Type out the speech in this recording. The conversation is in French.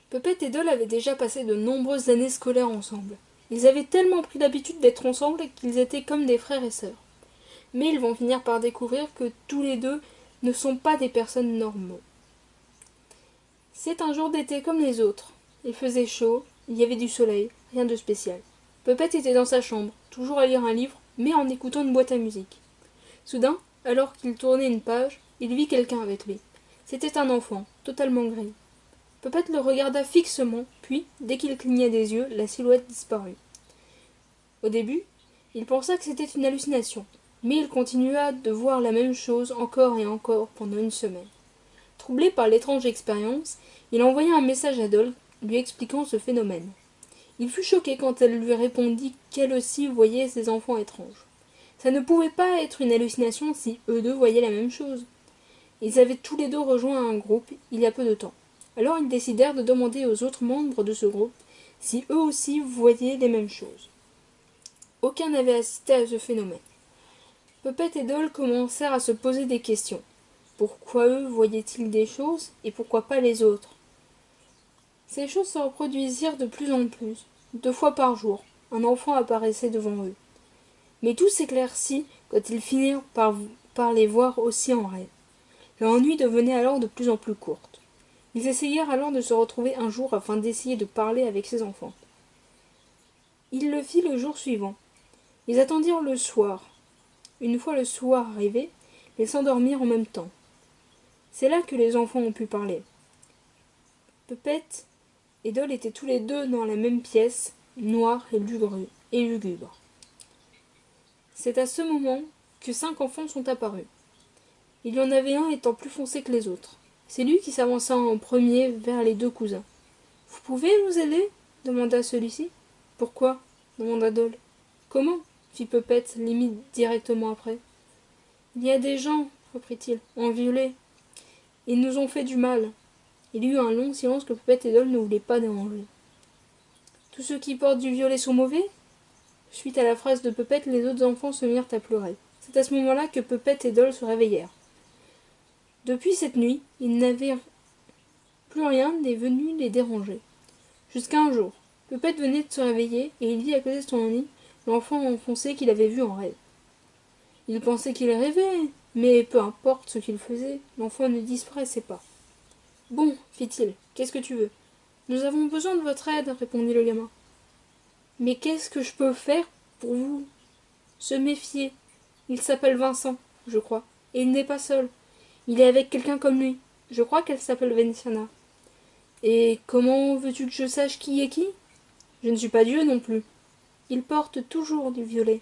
Puppet et Doll avaient déjà passé de nombreuses années scolaires ensemble. Ils avaient tellement pris l'habitude d'être ensemble qu'ils étaient comme des frères et sœurs. Mais ils vont finir par découvrir que tous les deux ne sont pas des personnes normaux. C'est un jour d'été comme les autres. Il faisait chaud, il y avait du soleil, rien de spécial. Puppet était dans sa chambre, toujours à lire un livre, mais en écoutant une boîte à musique. Soudain, alors qu'il tournait une page, il vit quelqu'un avec lui. C'était un enfant, totalement gris. Puppet le regarda fixement, puis, dès qu'il cligna des yeux, la silhouette disparut. Au début, il pensa que c'était une hallucination, mais il continua de voir la même chose encore et encore pendant une semaine. Troublé par l'étrange expérience, il envoya un message à Doll, lui expliquant ce phénomène. Il fut choqué quand elle lui répondit qu'elle aussi voyait ces enfants étranges. Ça ne pouvait pas être une hallucination si eux deux voyaient la même chose. Ils avaient tous les deux rejoint un groupe il y a peu de temps. Alors ils décidèrent de demander aux autres membres de ce groupe si eux aussi voyaient les mêmes choses. Aucun n'avait assisté à ce phénomène. Puppet et Doll commencèrent à se poser des questions. Pourquoi eux voyaient-ils des choses et pourquoi pas les autres? Ces choses se reproduisirent de plus en plus. 2 fois par jour, un enfant apparaissait devant eux. Mais tout s'éclaircit quand ils finirent par les voir aussi en rêve. Leur nuit devenait alors de plus en plus courte. Ils essayèrent alors de se retrouver un jour afin d'essayer de parler avec ces enfants. Il le fit le jour suivant. Ils attendirent le soir. Une fois le soir arrivé, ils s'endormirent en même temps. C'est là que les enfants ont pu parler. Puppet et Doll étaient tous les deux dans la même pièce, noire et lugubre. C'est à ce moment que 5 enfants sont apparus. Il y en avait un étant plus foncé que les autres. C'est lui qui s'avança en premier vers les 2 cousins. « Vous pouvez nous aider ?» demanda celui-ci. « Pourquoi ?» demanda Doll. « Comment ?» fit Puppet, limite directement après. « Il y a des gens, reprit-il, en violet. Ils nous ont fait du mal. » Il y eut un long silence que Puppet et Doll ne voulaient pas déranger. « Tous ceux qui portent du violet sont mauvais ?» Suite à la phrase de Puppet, les autres enfants se mirent à pleurer. C'est à ce moment-là que Puppet et Doll se réveillèrent. Depuis cette nuit, plus rien n'est venu les déranger. Jusqu'à un jour, Puppet venait de se réveiller et il vit à côté de son lit l'enfant enfoncé qu'il avait vu en rêve. Il pensait qu'il rêvait, mais peu importe ce qu'il faisait, l'enfant ne disparaissait pas. « Bon, fit-il, qu'est-ce que tu veux ? » « Nous avons besoin de votre aide, répondit le gamin. « Mais qu'est-ce que je peux faire pour vous ? » Se méfier. Il s'appelle Vincent, je crois, et il n'est pas seul. Il est avec quelqu'un comme lui. Je crois qu'elle s'appelle Venciana. Et comment veux-tu que je sache qui est qui ? Je ne suis pas Dieu non plus. Il porte toujours du violet.